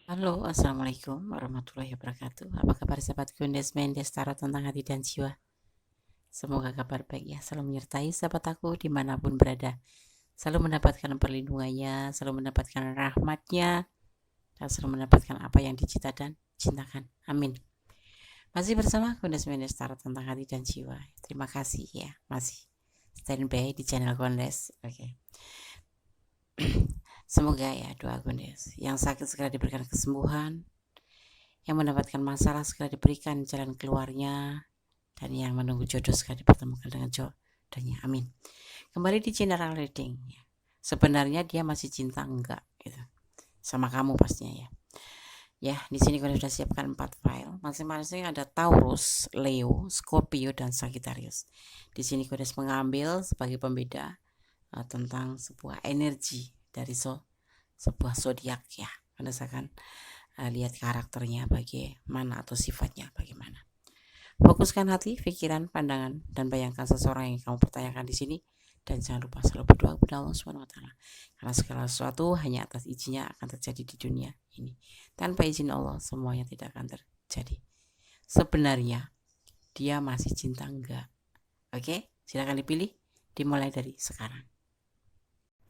Halo, Assalamualaikum warahmatullahi wabarakatuh. Apa kabar sahabat Gundes Mendes Tarot tentang hati dan jiwa? Semoga kabar baik ya, selalu menyertai sahabat aku dimanapun berada. Selalu mendapatkan perlindungannya, selalu mendapatkan rahmatnya, dan selalu mendapatkan apa yang dicita dan cintakan. Amin. Masih bersama Gundes Mendes Tarot tentang hati dan jiwa. Terima kasih ya, masih standby di channel Gundes. Oke. Semoga ya doa Gundes yang sakit segera diberikan kesembuhan, yang mendapatkan masalah segera diberikan jalan keluarnya, dan yang menunggu jodoh segera dipertemukan dengan jodohnya. Amin. Kembali di general reading. Sebenarnya dia masih cinta enggak gitu sama kamu pastinya ya. Ya, di sini kalian sudah siapkan 4 file. Masing-masing ada Taurus, Leo, Scorpio, dan Sagittarius. Di sini kalian mengambil sebagai pembeda tentang sebuah energi dari sebuah zodiak ya. Kalian akan lihat karakternya bagaimana atau sifatnya bagaimana. Fokuskan hati, pikiran, pandangan, dan bayangkan seseorang yang kamu pertanyakan di sini. Dan jangan lupa selalu berdoa kepada Allah SWT. Karena segala sesuatu hanya atas izinnya akan terjadi di dunia ini. Tanpa izin Allah, semuanya tidak akan terjadi. Sebenarnya, dia masih cinta enggak? Oke, silakan dipilih. Dimulai dari sekarang.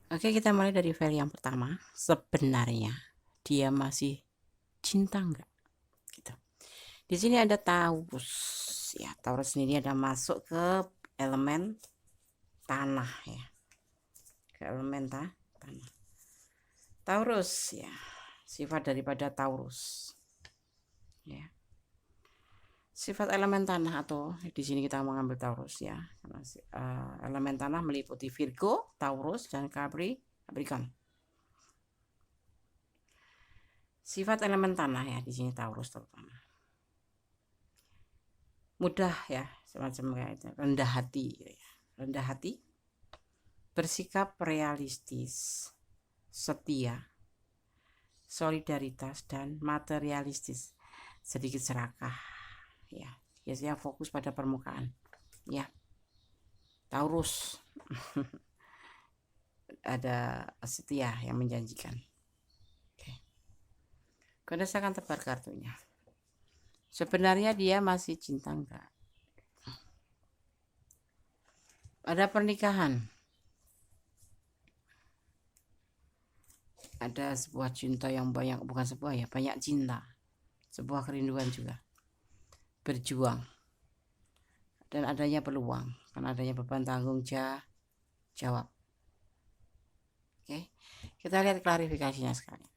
Oke, kita mulai dari file yang pertama. Sebenarnya, dia masih cinta enggak? Gitu. Di sini ada Taurus. Ya, Taurus sendiri ada masuk ke elemen tanah ya. Ke elemen tanah. Taurus ya. Sifat daripada Taurus. Ya. Sifat elemen tanah atau di sini kita mengambil Taurus ya. Karena elemen tanah meliputi Virgo, Taurus dan Capricorn. Sifat elemen tanah ya di sini Taurus terutama. Mudah ya, semacam kayak itu, rendah hati gitu ya. Rendah hati, bersikap realistis, setia, solidaritas, dan materialistis, sedikit serakah ya, biasanya fokus pada permukaan ya. Taurus ada setia yang menjanjikan. Oke. Kau akan tebar kartunya. Sebenarnya dia masih cinta enggak? Ada pernikahan, ada sebuah cinta yang banyak, bukan sebuah ya, banyak cinta, sebuah kerinduan juga, berjuang, dan adanya peluang, karena adanya beban tanggung jawab. Oke, kita lihat klarifikasinya sekali.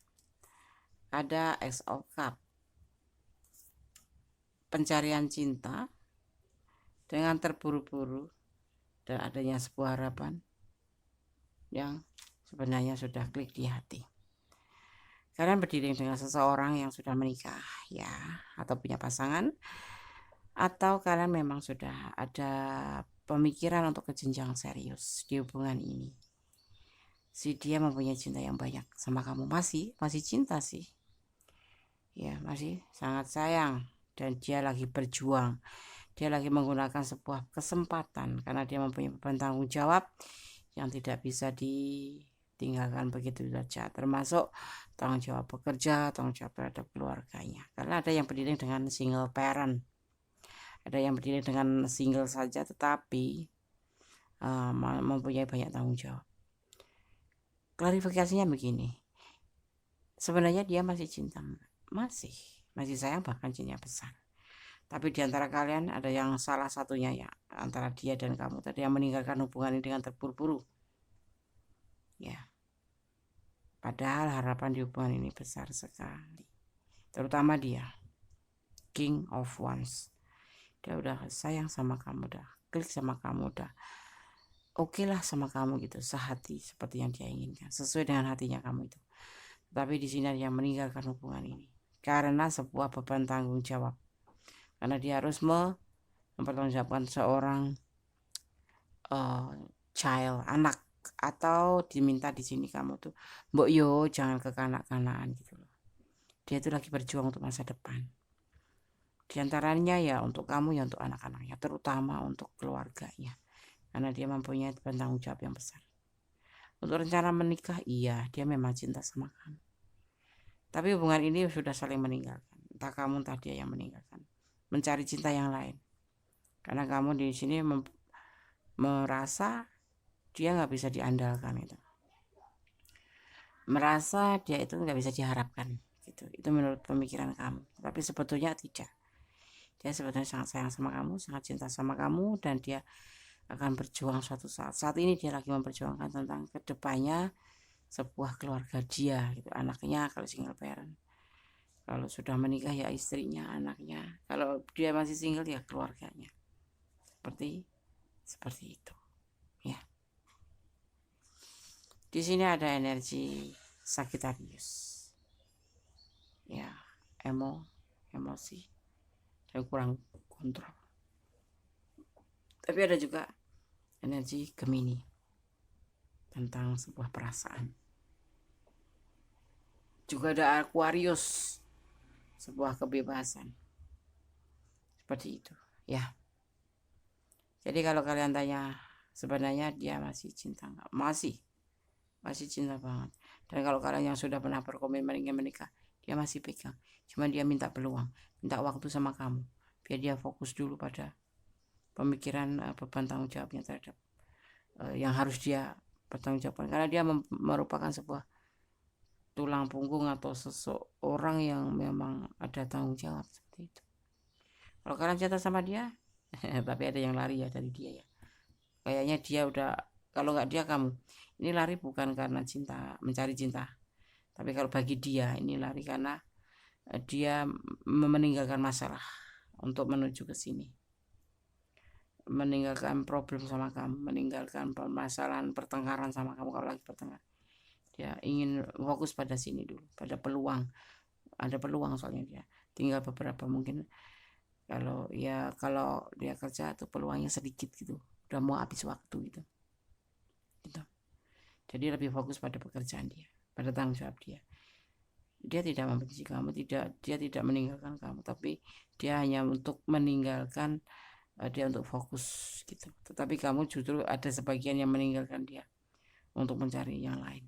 Ada Ace of Cup, pencarian cinta dengan terburu-buru dan adanya sebuah harapan yang sebenarnya sudah klik di hati. Kalian berdiri dengan seseorang yang sudah menikah ya, atau punya pasangan, atau kalian memang sudah ada pemikiran untuk ke jenjang serius di hubungan ini. Si dia mempunyai cinta yang banyak sama kamu, masih cinta sih ya, masih sangat sayang, dan dia lagi berjuang, dia lagi menggunakan sebuah kesempatan karena dia mempunyai beban tanggung jawab yang tidak bisa ditinggalkan begitu saja, termasuk tanggung jawab bekerja, tanggung jawab terhadap keluarganya. Karena ada yang berdiri dengan single parent, ada yang berdiri dengan single saja tetapi mempunyai banyak tanggung jawab. Klarifikasinya begini, sebenarnya dia masih cinta, masih sayang, bahkan cintanya besar. Tapi di antara kalian ada yang salah satunya ya, antara dia dan kamu tadi, yang meninggalkan hubungan ini dengan terburu-buru ya. Padahal harapan di hubungan ini besar sekali, terutama dia King of Wands. Dia udah sayang sama kamu, udah klik sama kamu, udah oke lah sama kamu gitu, sehati seperti yang dia inginkan, sesuai dengan hatinya kamu itu. Tapi di sini dia meninggalkan hubungan ini karena sebuah beban tanggung jawab, karena dia harus mempertanggungjawabkan seorang child, anak, atau diminta di sini kamu tuh, mbok yo jangan kekanak-kanakan gitu loh. Dia tuh lagi berjuang untuk masa depan. Di antaranya ya untuk kamu ya untuk anak-anaknya, terutama untuk keluarganya, karena dia mempunyai tanggung jawab yang besar. Untuk rencana menikah, iya dia memang cinta sama kamu, Tapi hubungan ini sudah saling meninggalkan. Entah kamu entah dia yang meninggalkan, mencari cinta yang lain. Karena kamu di sini merasa dia nggak bisa diandalkan itu, merasa dia itu nggak bisa diharapkan gitu. Itu menurut pemikiran kamu, tapi sebetulnya tidak. Dia sebetulnya sangat sayang sama kamu, sangat cinta sama kamu, dan dia akan berjuang suatu saat. Saat ini dia lagi memperjuangkan tentang kedepannya sebuah keluarga dia gitu. Anaknya kalau single parent, kalau sudah menikah ya istrinya, anaknya. Kalau dia masih single ya keluarganya. Seperti itu ya. Di sini ada energi Sagittarius ya, emosi dan kurang kontrol. Tapi ada juga energi Gemini tentang sebuah perasaan. Juga ada Aquarius, sebuah kebebasan. Seperti itu ya. Jadi kalau kalian tanya sebenarnya dia masih cinta nggak? Masih cinta banget. Dan kalau kalian yang sudah pernah berkomitmen ingin menikah, dia masih pegang. Cuma dia minta peluang, minta waktu sama kamu, biar dia fokus dulu pada pemikiran beban tanggung jawabnya terhadap yang harus dia pertanggungjawabkan. Karena dia merupakan sebuah tulang punggung atau seseorang yang memang ada tanggung jawab seperti itu. Kalau kalian cinta sama dia, tapi ada yang lari ya dari dia ya. Kayaknya dia udah, kalau nggak dia kamu. Ini lari bukan karena cinta, mencari cinta. Tapi kalau bagi dia ini lari karena dia meninggalkan masalah untuk menuju ke sini. Meninggalkan problem sama kamu, meninggalkan permasalahan pertengkaran sama kamu kalau lagi bertengkar. Dia ingin fokus pada sini dulu, pada peluang. Ada peluang soalnya dia. Tinggal beberapa mungkin kalau dia kerja tuh peluangnya sedikit gitu. Udah mau habis waktu gitu. Jadi lebih fokus pada pekerjaan dia, pada tanggung jawab dia. Dia tidak membenci kamu, dia tidak meninggalkan kamu, tapi dia hanya untuk meninggalkan dia untuk fokus gitu. Tetapi kamu justru ada sebagian yang meninggalkan dia untuk mencari yang lain.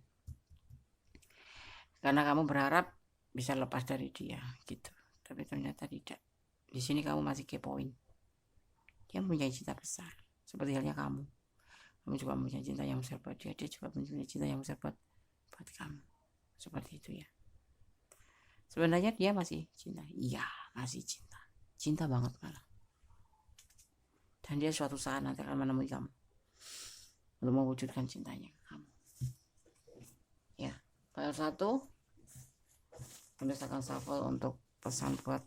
Karena kamu berharap bisa lepas dari dia gitu. Tapi ternyata tidak. Di sini kamu masih kepoin. Dia mempunyai cinta besar, seperti halnya kamu. Kamu juga mempunyai cinta yang besar buat dia, dia juga mempunyai cinta yang besar buat kamu. Seperti itu ya. Sebenarnya dia masih cinta. Iya, masih cinta. Cinta banget malah. Dan dia suatu saat nanti akan menemui kamu untuk mewujudkan cintanya ke kamu. Ya, file 1. Tuliskan shuffle untuk pesan buat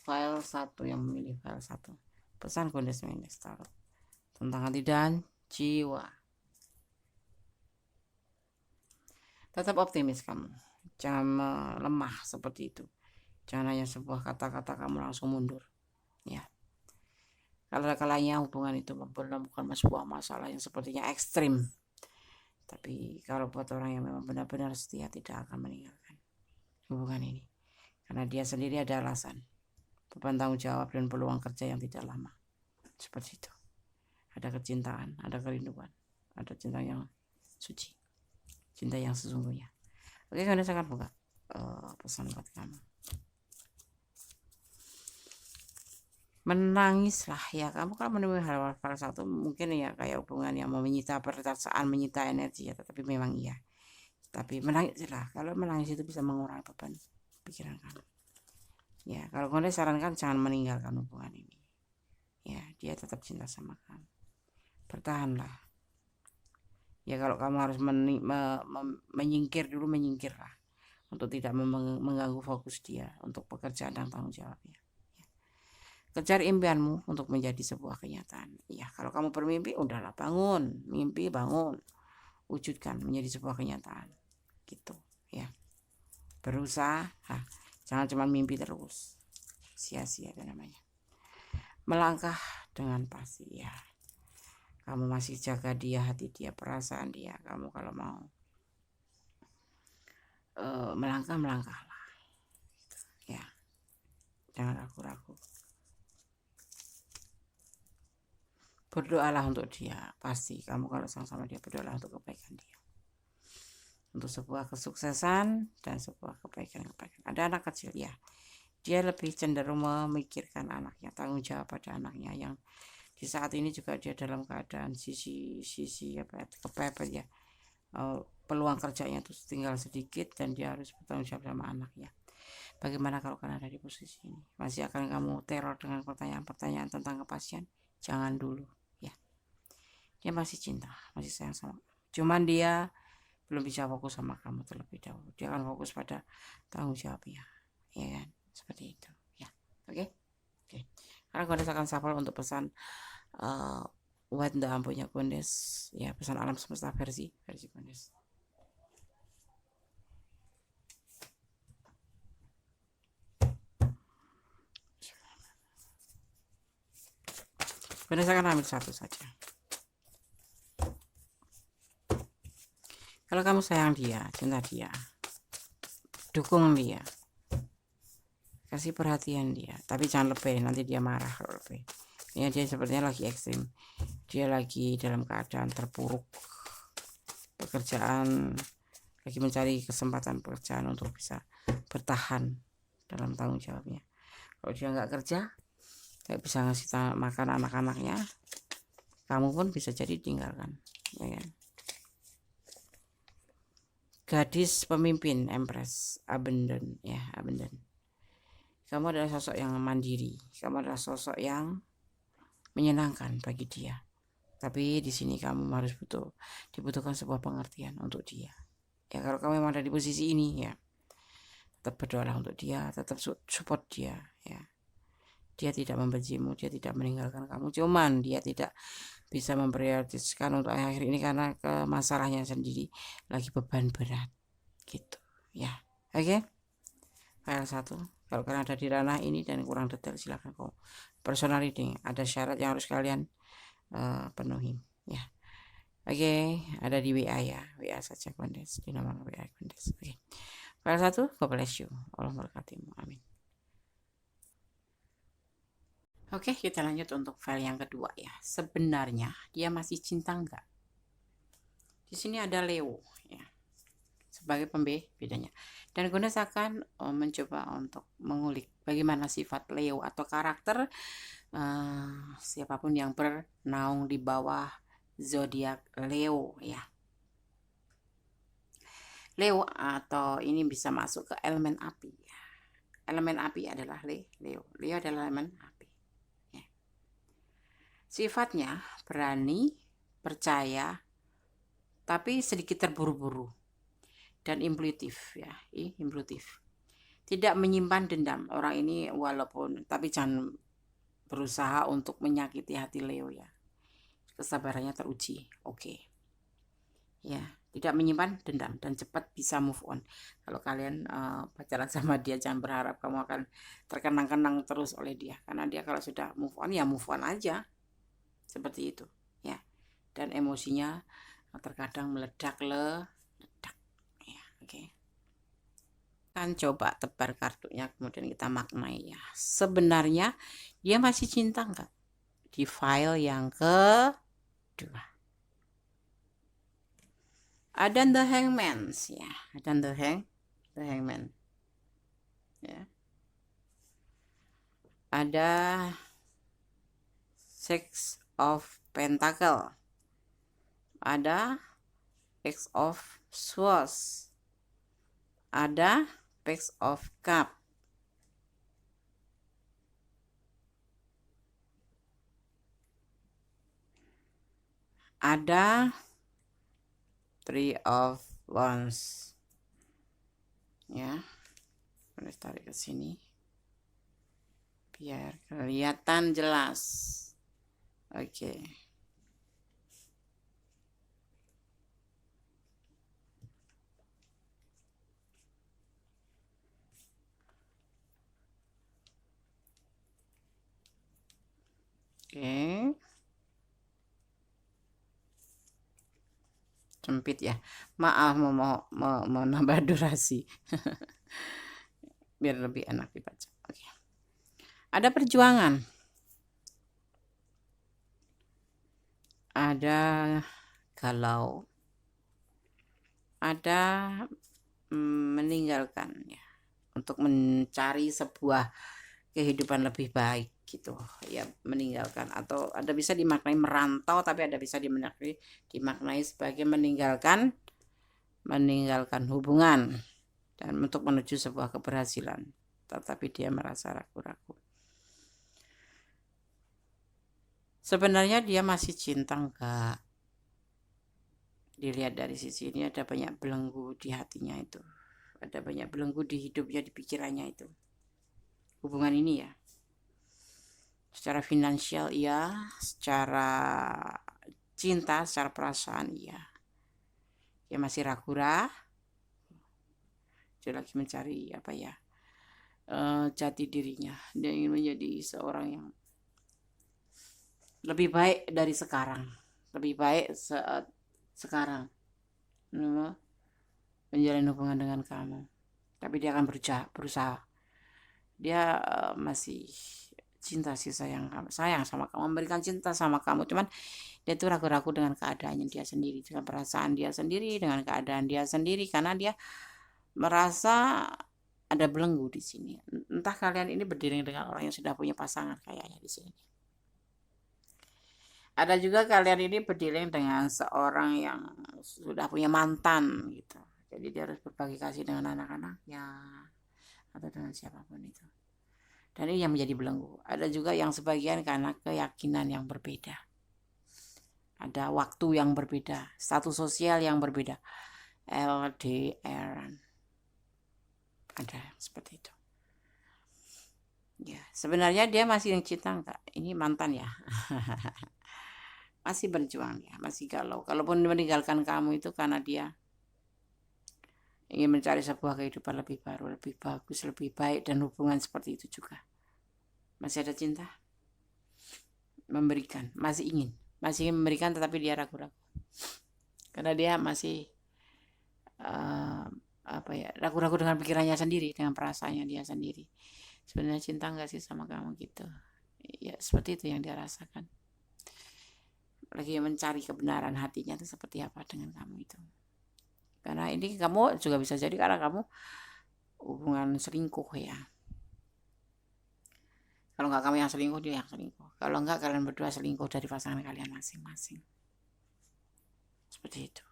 file 1 yang memilih file 1. Pesan Gondes Mendes Tarot tentang hati dan jiwa. Tetap optimis kamu. Jangan lemah seperti itu. Jangan hanya sebuah kata-kata kamu langsung mundur. Ya. Kalau kalanya hubungan itu menemukan sebuah masalah yang sepertinya ekstrim. Tapi kalau buat orang yang memang benar-benar setia, tidak akan meninggalkan hubungan ini. Karena dia sendiri ada alasan. Beban tanggung jawab dan peluang kerja yang tidak lama. Seperti itu. Ada kecintaan, ada kerinduan. Ada cinta yang suci. Cinta yang sesungguhnya. Oke, kalian akan buka pesan buat kamu. Menangislah ya kamu kalau menemui hal-hal satu mungkin ya kayak hubungan yang menyita perasaan, menyita energi ya, tapi memang iya. Tapi menangislah, kalau menangis itu bisa mengurangi beban pikiran kamu. Ya, kalau kalian sarankan jangan meninggalkan hubungan ini. Ya, dia tetap cinta sama kamu. Bertahanlah. Ya kalau kamu harus menyingkir dulu, menyingkirlah untuk tidak mengganggu fokus dia untuk pekerjaan dan tanggung jawabnya. Ya. Kejar impianmu untuk menjadi sebuah kenyataan. Ya kalau kamu bermimpi, udahlah bangun, mimpi bangun, wujudkan menjadi sebuah kenyataan. Gitu ya. Berusaha, jangan cuma mimpi terus, sia-sia namanya. Melangkah dengan pasti ya. Kamu masih jaga dia, hati dia, perasaan dia. Kamu kalau mau melangkahlah ya, jangan ragu-ragu. Berdoalah untuk dia, pasti kamu kalau sama dia berdoalah untuk kebaikan dia. untuk sebuah kesuksesan dan sebuah kebaikan. Ada anak kecil ya, dia lebih cenderung memikirkan anaknya, tanggung jawab pada anaknya yang di saat ini juga dia dalam keadaan sisi kepepet ya, peluang kerjanya itu tinggal sedikit dan dia harus bertanggung jawab sama anaknya. Bagaimana kalau kalian ada di posisi ini? Masih akan kamu teror dengan pertanyaan-pertanyaan tentang kepastian? Jangan dulu ya. Dia masih cinta, masih sayang sama kamu. Cuman dia belum bisa fokus sama kamu terlebih dahulu. Dia akan fokus pada tanggung jawabnya, ya kan? Seperti itu, ya. Oke. Karena Gondes akan shuffle untuk pesan What the Ampunya Gondes, ya, pesan alam semesta versi Gondes. Gondes akan ambil satu saja. Kalau kamu sayang dia, cinta dia, dukung dia, kasih perhatian dia, tapi jangan lebih, nanti dia marah kalau lebih. Ya, dia sepertinya lagi ekstrim, dia lagi dalam keadaan terpuruk pekerjaan, lagi mencari kesempatan pekerjaan untuk bisa bertahan dalam tanggung jawabnya. Kalau dia nggak kerja, tidak bisa ngasih makan anak-anaknya, kamu pun bisa jadi tinggalkan, ya kan? Gadis pemimpin, Empress, abundant ya, abundant. Kamu adalah sosok yang mandiri, kamu adalah sosok yang menyenangkan bagi dia. Tapi di sini kamu harus dibutuhkan sebuah pengertian untuk dia. Ya, kalau kamu memang ada di posisi ini ya, tetap berdoalah untuk dia, tetap support dia ya. Dia tidak membencimu, dia tidak meninggalkan kamu, cuman dia tidak bisa memprioritaskan untuk akhir ini karena ke masalahnya sendiri lagi beban berat gitu ya. Oke. File 1. Kalau kalian ada di ranah ini dan kurang detail silahkan kok personal reading, ada syarat yang harus kalian penuhi ya. Oke, ada di WA ya, WA saja Gondes, di nomor WA Gondes. Oke. File 1, God bless you, Allah memberkatimu, amin. Oke, kita lanjut untuk file yang kedua ya. Sebenarnya dia masih cinta enggak? Di sini ada Leo ya, sebagai bedanya. Dan Gondes akan mencoba untuk mengulik bagaimana sifat Leo atau karakter siapapun yang bernaung di bawah zodiak Leo ya. Leo atau ini bisa masuk ke elemen api ya. Elemen api adalah Leo. Leo adalah elemen api. Ya. Sifatnya berani, percaya, tapi sedikit terburu-buru dan impulsif ya, impulsif. Tidak menyimpan dendam. Orang ini walaupun, tapi jangan berusaha untuk menyakiti hati Leo ya. Kesabarannya teruji. Oke. Ya, tidak menyimpan dendam dan cepat bisa move on. Kalau kalian pacaran sama dia, jangan berharap kamu akan terkenang-kenang terus oleh dia, karena dia kalau sudah move on ya move on aja, seperti itu ya. Dan emosinya terkadang meledak ya. Oke. Kan coba tebar kartunya kemudian kita maknai ya. Sebenarnya dia masih cinta enggak? Di file yang kedua ada the hangman ya, ada the hangman ya, ada six of pentacle, ada Ace of Swords, ada Page of Cup, ada Three of Wands ya. Boleh tarik ke sini biar kelihatan jelas. Oke. Oke. Sempit ya, maaf mau nambah durasi biar lebih enak dibaca. Oke. Ada perjuangan, ada galau, ada meninggalkan ya, untuk mencari sebuah kehidupan lebih baik gitu ya, meninggalkan, atau ada bisa dimaknai merantau, tapi ada bisa dimaknai sebagai meninggalkan hubungan dan untuk menuju sebuah keberhasilan, tetapi dia merasa ragu-ragu. Sebenarnya dia masih cinta enggak? Dilihat dari sisi ini ada banyak belenggu di hatinya itu, ada banyak belenggu di hidupnya, di pikirannya itu. Hubungan ini ya, secara finansial iya, secara cinta, secara perasaan iya. Dia masih ragu-ragu, dia lagi mencari apa ya, jati dirinya. Dia ingin menjadi seorang yang lebih baik dari sekarang, lebih baik saat sekarang menjalin hubungan dengan kamu. Tapi dia akan berusaha. Dia masih cinta sih, sayang sama kamu, memberikan cinta sama kamu. Cuman dia tuh ragu-ragu dengan keadaannya dia sendiri, dengan perasaan dia sendiri, dengan keadaan dia sendiri, karena dia merasa ada belenggu di sini. Entah kalian ini berdiri dengan orang yang sudah punya pasangan kayaknya di sini. Ada juga kalian ini berdiri dengan seorang yang sudah punya mantan gitu. Jadi dia harus berbagi kasih dengan anak-anaknya atau dengan siapapun itu. Dan ini yang menjadi belenggu. Ada juga yang sebagian karena keyakinan yang berbeda. Ada waktu yang berbeda, status sosial yang berbeda. LDR. Ada seperti itu. Ya, sebenarnya dia masih yang cinta enggak? Ini mantan ya. Masih berjuang ya, masih galau. Kalaupun meninggalkan kamu itu karena dia ingin mencari sebuah kehidupan lebih baru, lebih bagus, lebih baik, dan hubungan seperti itu juga. Masih ada cinta, memberikan, masih ingin memberikan, tetapi dia ragu-ragu karena dia masih ragu-ragu dengan pikirannya sendiri, dengan perasaannya dia sendiri. Sebenarnya cinta nggak sih sama kamu gitu ya, seperti itu yang dia rasakan. Lagi mencari kebenaran hatinya itu seperti apa dengan kamu itu. Karena ini kamu juga bisa jadi karena kamu hubungan selingkuh ya. Kalau nggak kamu yang selingkuh, dia yang selingkuh. Kalau nggak, kalian berdua selingkuh dari pasangan kalian masing-masing. Seperti itu.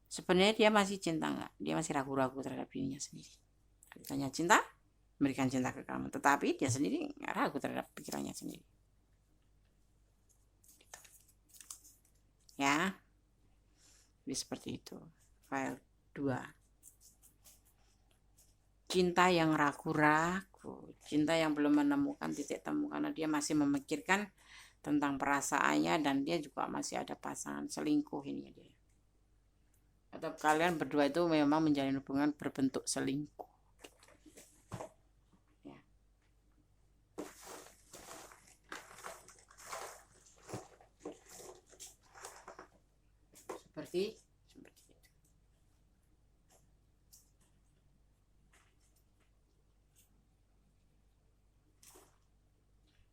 Sebenarnya dia masih cinta nggak? Dia masih ragu-ragu terhadap dirinya sendiri. Ditanya cinta, berikan cinta ke kamu. Tetapi dia sendiri nggak ragu terhadap pikirannya sendiri. Gitu. Ya. Jadi seperti itu. File 2. Cinta yang ragu-ragu, cinta yang belum menemukan titik temu karena dia masih memikirkan tentang perasaannya, dan dia juga masih ada pasangan selingkuh ini dia. Atau kalian berdua itu memang menjalin hubungan berbentuk selingkuh. Ya. Seperti itu.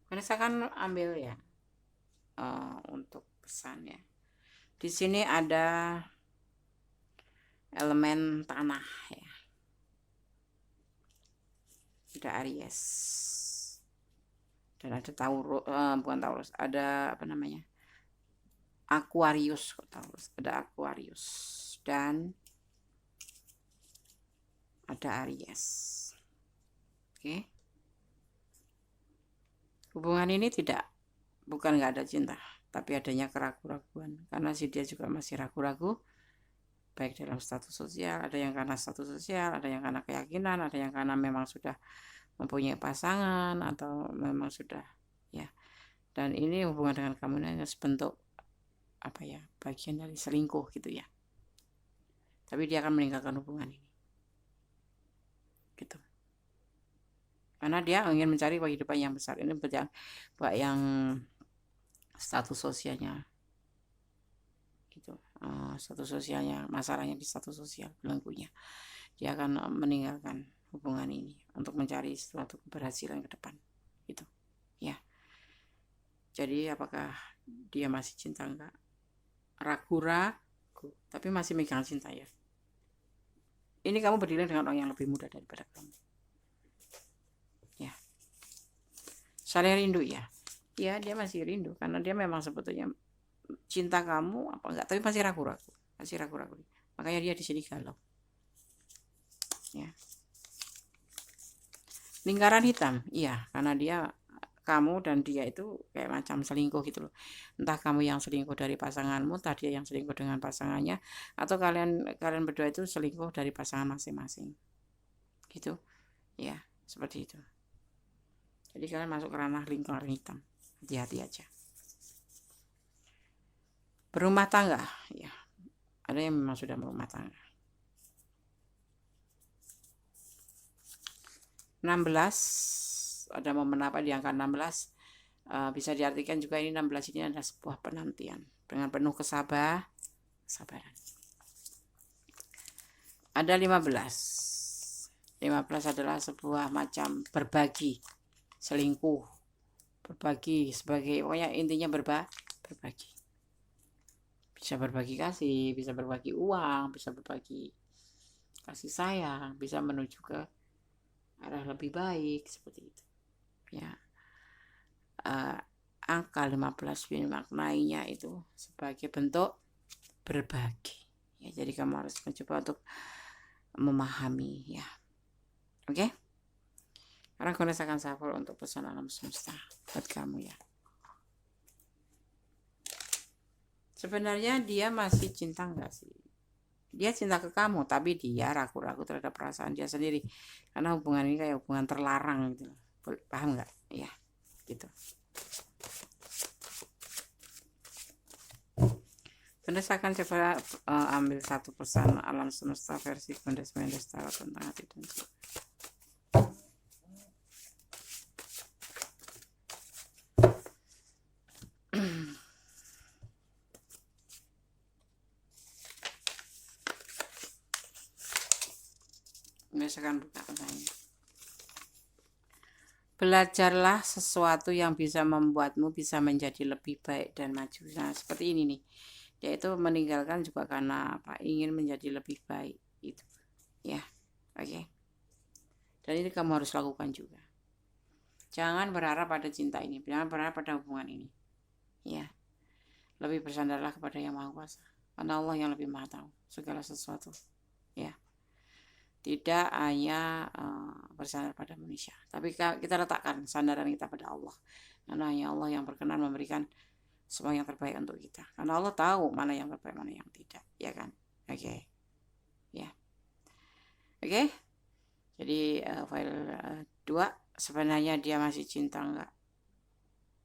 Karena saya akan ambil ya untuk pesannya. Di sini ada elemen tanah ya. Ada Aries. Dan ada Taurus, bukan Taurus, ada apa namanya? Aquarius, Taurus. Ada Aquarius dan ada Aries. Oke. Hubungan ini bukan nggak ada cinta, tapi adanya keraguan-raguan, karena si dia juga masih ragu-ragu, baik dalam status sosial, ada yang karena status sosial, ada yang karena keyakinan, ada yang karena memang sudah mempunyai pasangan atau memang sudah ya. Dan ini hubungan dengan kamu hanya sebentuk apa ya, bagian dari selingkuh gitu ya. Tapi dia akan meninggalkan hubungan ini. Gitu. Karena dia ingin mencari kehidupan yang besar. Ini yang status sosialnya gitu. Status sosialnya, masalahnya di status sosial, belenggunya. Dia akan meninggalkan hubungan ini untuk mencari suatu keberhasilan ke depan gitu ya. Jadi apakah dia masih cinta enggak? Ragu-ragu ragu, tapi masih megang cinta ya. Ini kamu berdiri dengan orang yang lebih muda daripada kamu. Ya. Saling rindu ya. Ya, dia masih rindu karena dia memang sebetulnya cinta kamu apa enggak, tapi masih ragu-ragu. Masih ragu-ragu. Makanya dia di sini galau. Ya. Lingkaran hitam, iya, karena dia kamu dan dia itu kayak macam selingkuh gitu loh. Entah kamu yang selingkuh dari pasanganmu, entah dia yang selingkuh dengan pasangannya, atau kalian berdua itu selingkuh dari pasangan masing-masing. Gitu. Ya, seperti itu. Jadi kalian masuk ke ranah lingkaran hitam. Hati-hati aja. Berumah tangga, ya. Ada yang memang sudah berumah tangga. 16, ada momen apa di angka 16? Bisa diartikan juga ini 16 ini adalah sebuah penantian dengan penuh kesabaran. Ada 15 adalah sebuah macam berbagi, selingkuh, berbagi sebagai pokoknya intinya berbagi. Bisa berbagi kasih, bisa berbagi uang, bisa berbagi kasih sayang, bisa menuju ke arah lebih baik seperti itu. Ya. Angka 15 maknanya itu sebagai bentuk berbagi. Ya, jadi kamu harus mencoba untuk memahami ya. Oke? Sekarang aku rasakan shuffle untuk pesan alam semesta buat kamu ya. Sebenarnya dia masih cinta enggak sih? Dia cinta ke kamu, tapi dia ragu-ragu terhadap perasaan dia sendiri. Karena hubungan ini kayak hubungan terlarang gitu. Paham enggak? Ya, gitu. Bunda akan coba ambil satu pesan alam semesta versi Bunda Tarot tentang hati dan jiwa. Biasakan buka pesanya. Belajarlah sesuatu yang bisa membuatmu bisa menjadi lebih baik dan maju. Nah, seperti ini nih. Yaitu meninggalkan juga karena apa? Ingin menjadi lebih baik itu. Ya. Oke. Dan ini kamu harus lakukan juga. Jangan berharap pada cinta ini, jangan berharap pada hubungan ini. Ya. Lebih bersandarlah kepada Yang Maha Kuasa. Karena Allah yang lebih Maha tahu segala sesuatu. Ya. Tidak hanya bersandar pada manusia, tapi kita letakkan sandaran kita pada Allah. Karena hanya Allah yang berkenan memberikan semua yang terbaik untuk kita. Karena Allah tahu mana yang terbaik, mana yang tidak, ya kan? Oke. Ya. Oke. Jadi file 2 sebenarnya dia masih cinta enggak?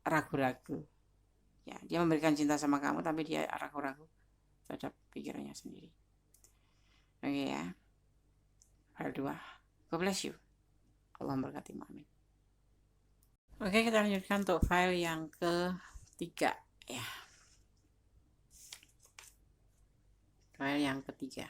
Ragu-ragu. Ya, dia memberikan cinta sama kamu tapi dia ragu-ragu terhadap pikirannya sendiri. Oke ya. File 2. God bless you. Allah memberkati. Amin. Oke, kita lanjutkan untuk file yang ketiga ya. File yang ketiga.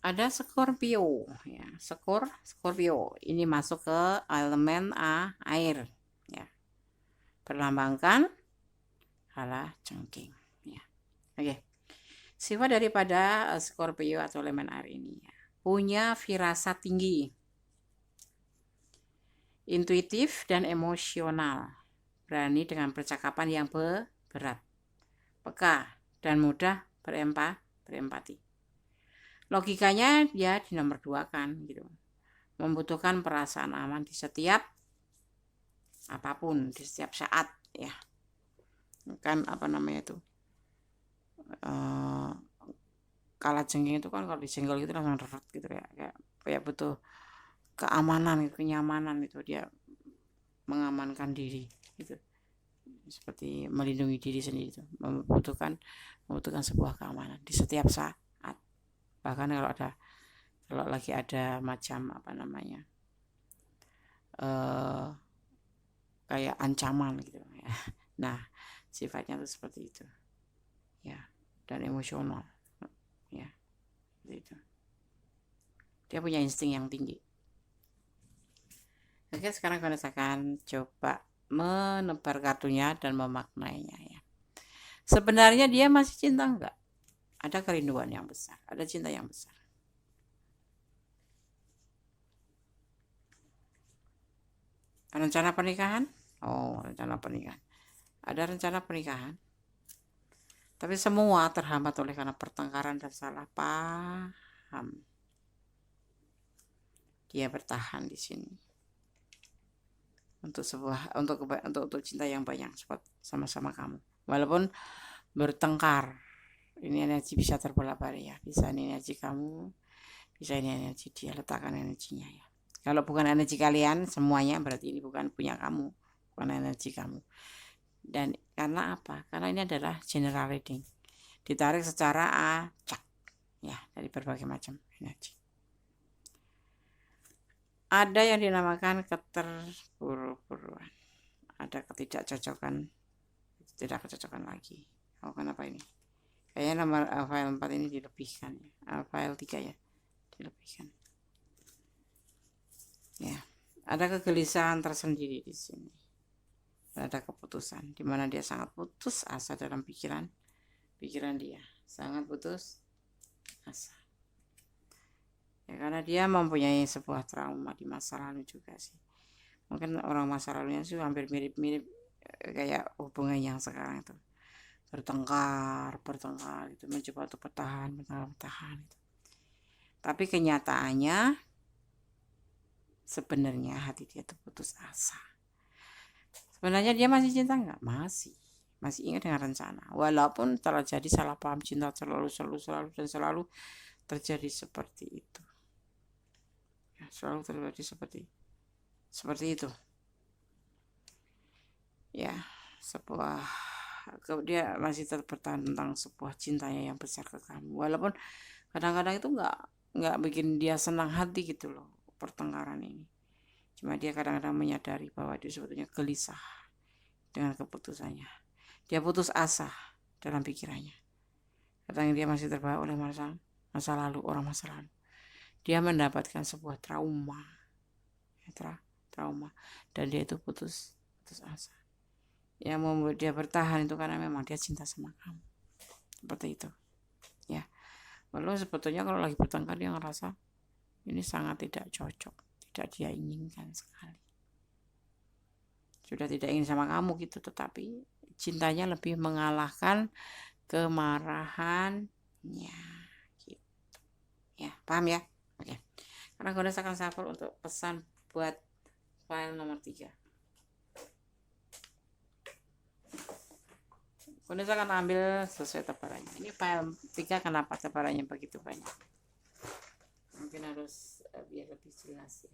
Ada Scorpio ya, Scorpio ini masuk ke elemen air ya. Berlambangkan kalajengking ya. Oke. Sifat daripada Scorpio atau elemen air ini ya, punya firasat tinggi, intuitif dan emosional, berani dengan percakapan yang berat, peka dan mudah berempati. Logikanya dia di nomor 2 kan gitu. Membutuhkan perasaan aman di setiap apapun, di setiap saat ya. Kan apa namanya itu? Kalajengking itu kan kalau disenggol gitu langsung deret gitu ya. Kayak butuh keamanan, kenyamanan itu, dia mengamankan diri gitu. Seperti melindungi diri sendiri itu. Membutuhkan sebuah keamanan di setiap saat. Bahkan kalau lagi ada macam apa namanya kayak ancaman gitu ya. Nah, sifatnya itu seperti itu ya, dan emosional ya, seperti itu. Dia punya insting yang tinggi. Oke, sekarang kalian akan coba menebar kartunya dan memaknainya ya. Sebenarnya dia masih cinta enggak? Ada kerinduan yang besar, ada cinta yang besar. Rencana pernikahan? Oh, rencana pernikahan. Ada rencana pernikahan. Tapi semua terhambat oleh karena pertengkaran dan salah paham. Dia bertahan di sini untuk cinta yang banyak sama-sama kamu. Walaupun bertengkar, ini energi bisa terbolak-balik ya. Bisa ini energi kamu, bisa ini energi dia, letakkan energinya ya. Kalau bukan energi kalian semuanya, berarti ini bukan punya kamu, bukan energi kamu. Dan karena apa? Karena ini adalah general reading, ditarik secara acak ya, dari berbagai macam energi. Ada yang dinamakan keterburu-buruan, ada ketidakcocokan, tidak kecocokan lagi. Oh, kenapa ini? Kayaknya nomor file 4 ini dilebihkan ya. File 3 ya, dilebihkan. Ya, ada kegelisahan tersendiri di sini. Ada keputusan di mana dia sangat putus asa dalam pikiran dia, sangat putus asa. Ya, karena dia mempunyai sebuah trauma di masa lalu juga sih. Mungkin orang masa lalunya sih hampir mirip-mirip kayak hubungan yang sekarang itu. Bertengkar itu, mencoba untuk bertahan itu. Tapi kenyataannya sebenarnya hati dia itu putus asa. Sebenarnya dia masih cinta nggak? Masih ingat dengan rencana. Walaupun terjadi salah paham cinta selalu terjadi seperti itu. Ya, selalu terjadi seperti itu. Ya, dia masih tetap bertahan tentang sebuah cintanya yang besar ke kamu. Walaupun kadang-kadang itu nggak bikin dia senang hati gitu loh, pertengkaran ini. Cuma dia kadang-kadang menyadari bahwa dia sebetulnya gelisah dengan keputusannya. Dia putus asa dalam pikirannya. Kadang dia masih terbawa oleh masa lalu, orang masa lalu. Dia mendapatkan sebuah trauma. Trauma. Dan dia itu putus asa. Yang membuat dia bertahan itu karena memang dia cinta sama kamu. Seperti itu. Ya. Walau sebetulnya kalau lagi bertengkar dia ngerasa ini sangat tidak cocok. Tidak dia inginkan sekali. Sudah tidak ingin sama kamu gitu, tetapi cintanya lebih mengalahkan kemarahannya gitu. Ya, paham ya? Oke. Karena gue akan shuffle untuk pesan buat file nomor 3. Gue akan ambil sesuai tebarannya. Ini file 3 kenapa tebarannya begitu banyak? Mungkin harus biar lebih jelas ya.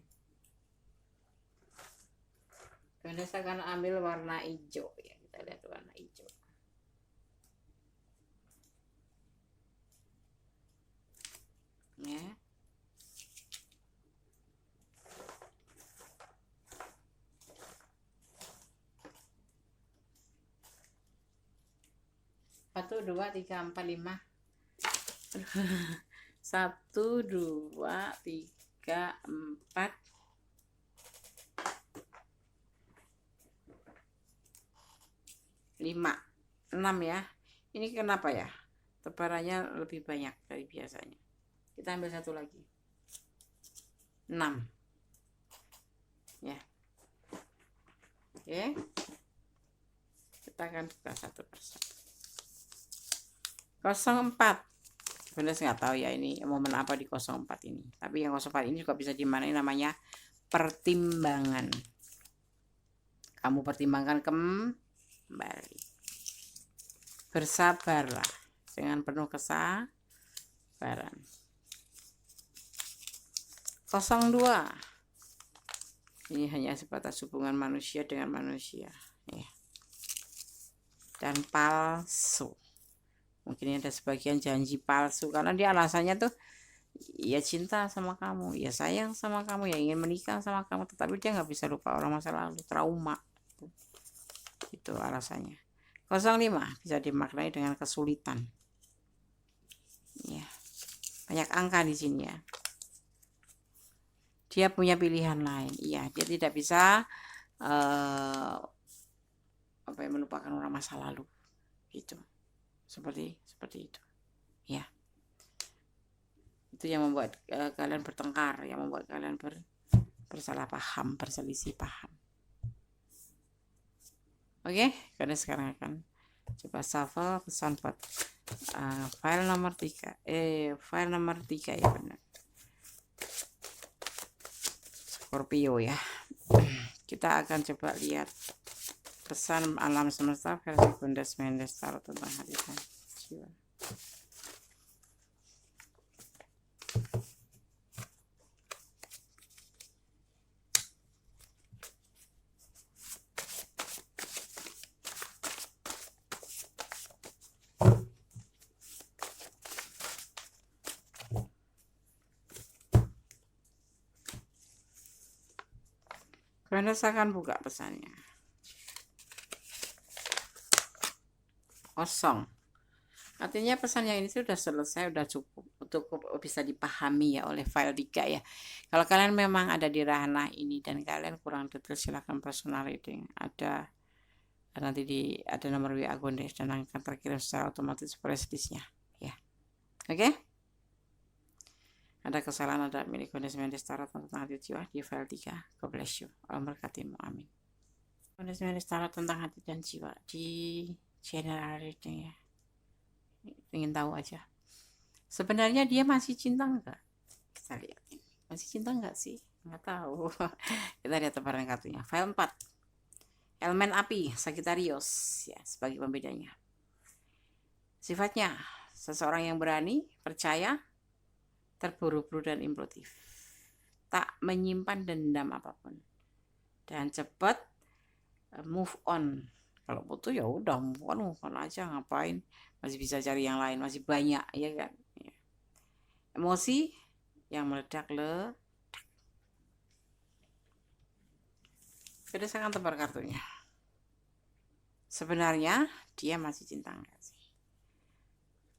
Gue akan ambil warna hijau ya. Kita lihat warna hijau. Ya. Satu, dua, tiga, empat, lima. 1, 2, 3, 4, 5, 6 ya. Ini kenapa ya? Tebarannya lebih banyak dari biasanya. Kita ambil satu lagi. 6. Ya. Oke. Kita akan buka satu persatu. 04. Sebenarnya nggak tahu ya ini momen apa di 04 ini. Tapi yang 04 ini juga bisa dimaknai namanya pertimbangan. Kamu pertimbangkan kembali. Bersabarlah dengan penuh kesabaran. 02. Ini hanya sebatas hubungan manusia dengan manusia. Ya. Dan palsu. Mungkin ada sebagian janji palsu karena dia alasannya tuh ya cinta sama kamu, ya sayang sama kamu, ya ingin menikah sama kamu, tetapi dia nggak bisa lupa orang masa lalu, trauma. Itu alasannya. 05 bisa dimaknai dengan kesulitan. Ya. Banyak angka di sini ya. Dia punya pilihan lain. Iya, dia tidak bisa melupakan orang masa lalu. Gitu. seperti itu ya. Itu yang membuat kalian bertengkar, yang membuat kalian bersalah paham, berselisih paham. Oke, karena sekarang akan coba shuffle pesan buat file nomor 3 file nomor 3 ya, benar, Scorpio ya. Kita akan coba lihat pesan alam semesta versi Bundes Mendes Tarot tentang hati dan jiwa. Bundes akan buka pesannya. Kosong. Artinya pesan yang ini sudah selesai, sudah cukup bisa dipahami ya oleh file 3 ya. Kalau kalian memang ada di ranah ini dan kalian kurang detail, silahkan personal reading. Ada nanti ada nomor WA Gondes dan akan terkirim secara otomatis prestisnya ya. Oke? Ada kesalahan, ada milik Gondes Mendes Tarot tentang hati jiwa di file 3. God bless you. Allah berkatimu. Amin. Gondes Mendes Tarot tentang hati dan jiwa di general reading ya. Ingin tahu aja, sebenarnya dia masih cinta enggak? Kita lihat ini, masih cinta enggak sih? Nggak tahu. Kita lihat tebaran kartunya. File 4, elemen api, Sagittarius ya, sebagai pembedanya. Sifatnya seseorang yang berani, percaya, terburu-buru dan impulsif, tak menyimpan dendam apapun, dan cepat move on. Kalau putus ya udah move on aja, ngapain masih bisa cari yang lain, masih banyak ya kan. Emosi yang meledak. Berdasarkan tebar kartunya, sebenarnya dia masih cinta enggak sih?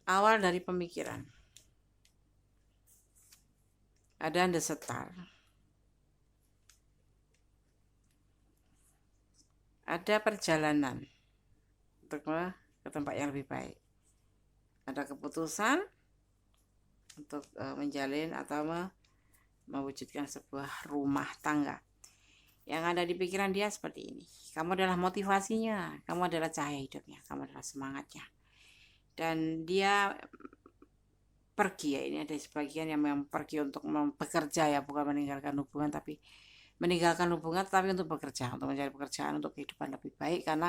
Awal dari pemikiran, ada The Star, ada perjalanan untuk ke tempat yang lebih baik, ada keputusan untuk menjalin atau mewujudkan sebuah rumah tangga. Yang ada di pikiran dia seperti ini: kamu adalah motivasinya, kamu adalah cahaya hidupnya, kamu adalah semangatnya. Dan dia pergi ya, ini ada sebagian yang memang pergi untuk bekerja ya, bukan meninggalkan hubungan, tapi meninggalkan hubungan tapi untuk bekerja, untuk mencari pekerjaan, untuk kehidupan lebih baik, karena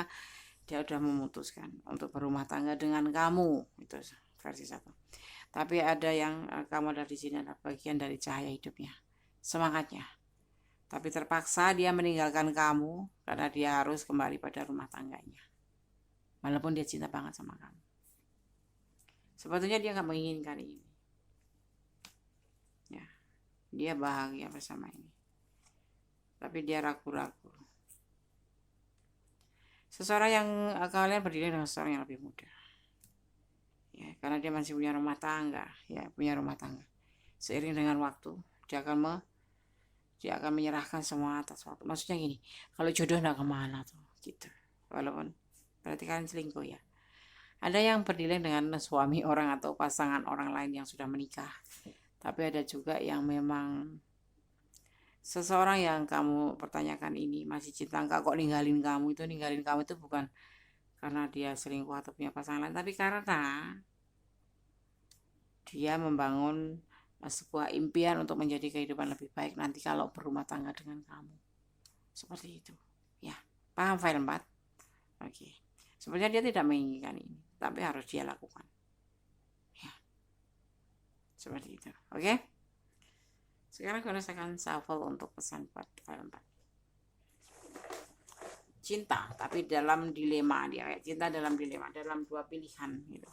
dia udah memutuskan untuk berumah tangga dengan kamu. Itu versi 1. Tapi ada yang kamu ada di sini adalah bagian dari cahaya hidupnya, semangatnya. Tapi terpaksa dia meninggalkan kamu karena dia harus kembali pada rumah tangganya. Walaupun dia cinta banget sama kamu. Sebetulnya dia nggak menginginkan ini. Ya, dia bahagia bersama ini. Tapi dia ragu-ragu. Seseorang yang kalian berdiri dengan seseorang yang lebih muda. Ya, karena dia masih punya rumah tangga. Ya, punya rumah tangga. Seiring dengan waktu, dia akan menyerahkan semua atas waktu. Maksudnya gini, kalau jodoh nggak kemana tuh, gitu. Walaupun berarti kalian selingkuh ya. Ada yang berdileng dengan suami orang atau pasangan orang lain yang sudah menikah. Tapi ada juga yang memang seseorang yang kamu pertanyakan ini masih cinta enggak, kok ninggalin kamu. Itu ninggalin kamu itu bukan karena dia selingkuh atau punya pasangan lain, tapi karena dia membangun sebuah impian untuk menjadi kehidupan lebih baik nanti kalau berumah tangga dengan kamu. Seperti itu. Ya, paham file 4? Oke. Sebenarnya dia tidak menginginkan ini, tapi harus dia lakukan. Ya. Seperti itu. Oke? Sekarang saya akan shuffle untuk pesan buat file 4. Cinta, tapi dalam dilema. Dia kayak cinta dalam dilema, dalam dua pilihan gitu.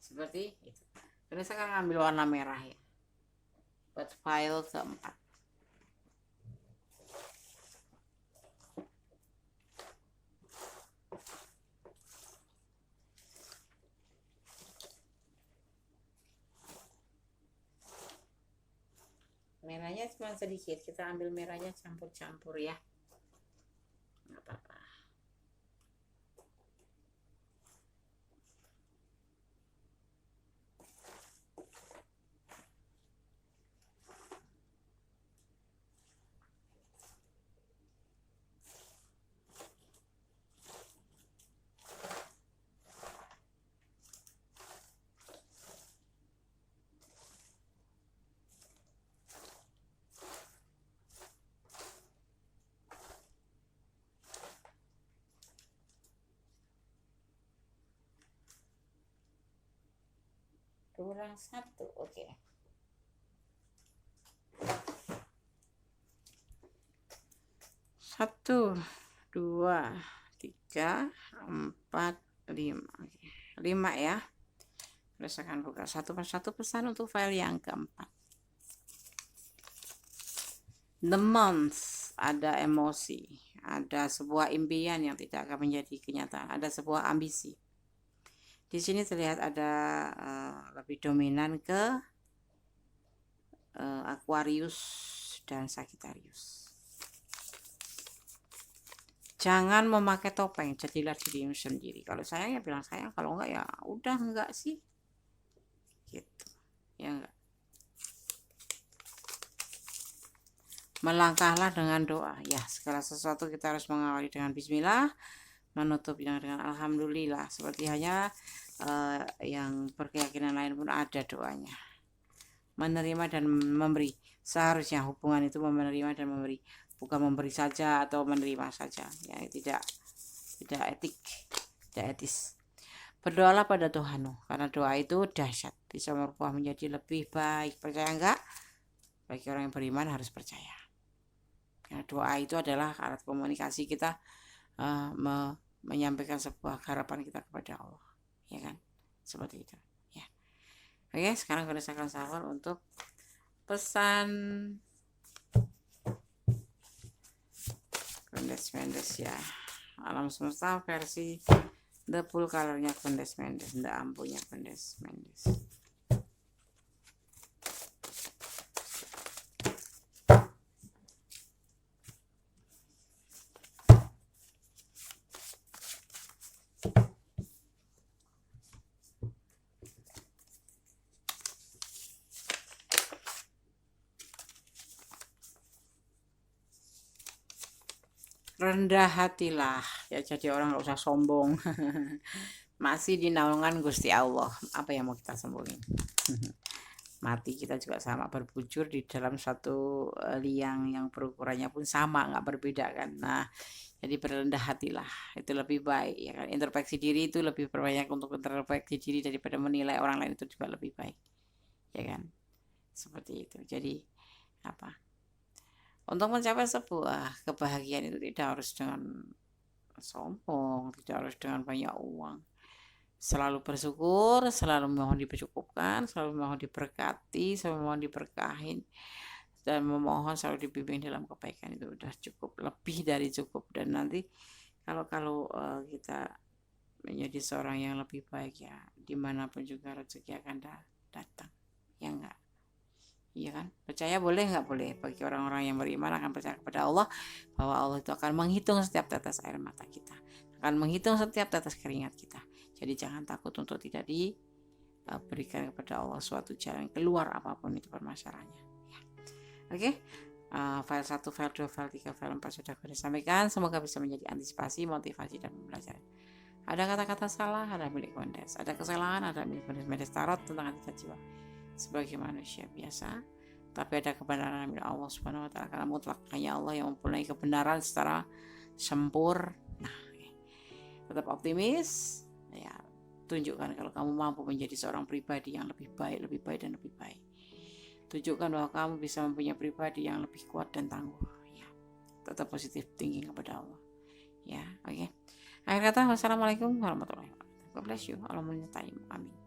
Seperti itu. Terus saya akan ambil warna merah ya. Buat file keempat. Merahnya cuma sedikit, kita ambil merahnya campur-campur ya, nggak apa-apa. kurang 1. Oke. 1, 2, 3, 4, 5. 5 ya. Terus akan buka satu persatu pesan untuk file yang keempat. The month, ada emosi, ada sebuah impian yang tidak akan menjadi kenyataan, ada sebuah ambisi. Di sini terlihat ada lebih dominan ke Aquarius dan Sagittarius. Jangan memakai topeng, jadilah dirimu sendiri. Kalau sayang ya bilang sayang, kalau enggak ya udah enggak sih. Gitu. Ya enggak. Melangkahlah dengan doa. Ya, segala sesuatu kita harus mengawali dengan bismillah, menutupnya dengan alhamdulillah. Seperti hanya yang berkeyakinan lain pun ada doanya. Menerima dan memberi. Seharusnya hubungan itu menerima dan memberi, bukan memberi saja atau menerima saja. Ya, tidak etik, tidak etis. Berdoalah pada Tuhanmu, karena doa itu dahsyat, bisa merubah menjadi lebih baik. Percaya enggak? Bagi orang yang beriman harus percaya. Karena doa itu adalah alat komunikasi kita, menyampaikan sebuah harapan kita kepada Allah, ya kan? Seperti itu. Ya. Oke, sekarang kita akan sabar untuk pesan Kondes Mendes ya. Alam semesta versi The Full Colornya Kondes Mendes, ndak ampunya Kondes Mendes. Rendah hatilah ya, jadi orang nggak usah sombong. Masih di naungan Gusti Allah, apa yang mau kita sombongin? Mati kita juga sama, berbujur di dalam satu liang yang berukurannya pun sama, nggak berbeda kan. Nah, jadi berendah hatilah, itu lebih baik ya kan. Introspeksi diri itu lebih banyak untuk introspeksi diri daripada menilai orang lain, itu juga lebih baik ya kan, seperti itu. Jadi apa, untuk mencapai sebuah kebahagiaan itu tidak harus dengan sombong, tidak harus dengan banyak uang. Selalu bersyukur, selalu mohon dicukupkan, selalu mohon diberkati, selalu mohon diberkahin, dan memohon selalu dibimbing dalam kebaikan. Itu udah cukup, lebih dari cukup. Dan nanti kalau kita menjadi seorang yang lebih baik ya, dimanapun juga rezeki akan datang, ya enggak? Iya kan? Percaya boleh nggak boleh? Bagi orang-orang yang beriman akan percaya kepada Allah, bahwa Allah itu akan menghitung setiap tetes air mata kita, akan menghitung setiap tetes keringat kita. Jadi jangan takut untuk tidak diberikan kepada Allah suatu jalan keluar apapun itu permasalahannya. Ya. Oke, file 1, file 2, file 3, file 4 sudah saya sampaikan. Semoga bisa menjadi antisipasi, motivasi, dan pembelajaran. Ada kata-kata salah, ada milik Kondes. Ada kesalahan, ada milik Kondes Mendes Tarot tentang hati jiwa. Sebagai manusia biasa, tapi ada kebenaran milik Allah Subhanahu wa taala, karena mutlak hanya Allah yang mempunyai kebenaran secara sempurna. Tetap optimis ya, tunjukkan kalau kamu mampu menjadi seorang pribadi yang lebih baik dan lebih baik. Tunjukkan bahwa kamu bisa mempunyai pribadi yang lebih kuat dan tangguh ya. Tetap positif thinking kepada Allah ya. Oke. Akhir kata, wassalamualaikum warahmatullahi wabarakatuh. God bless you. Allah menyertai. Amin.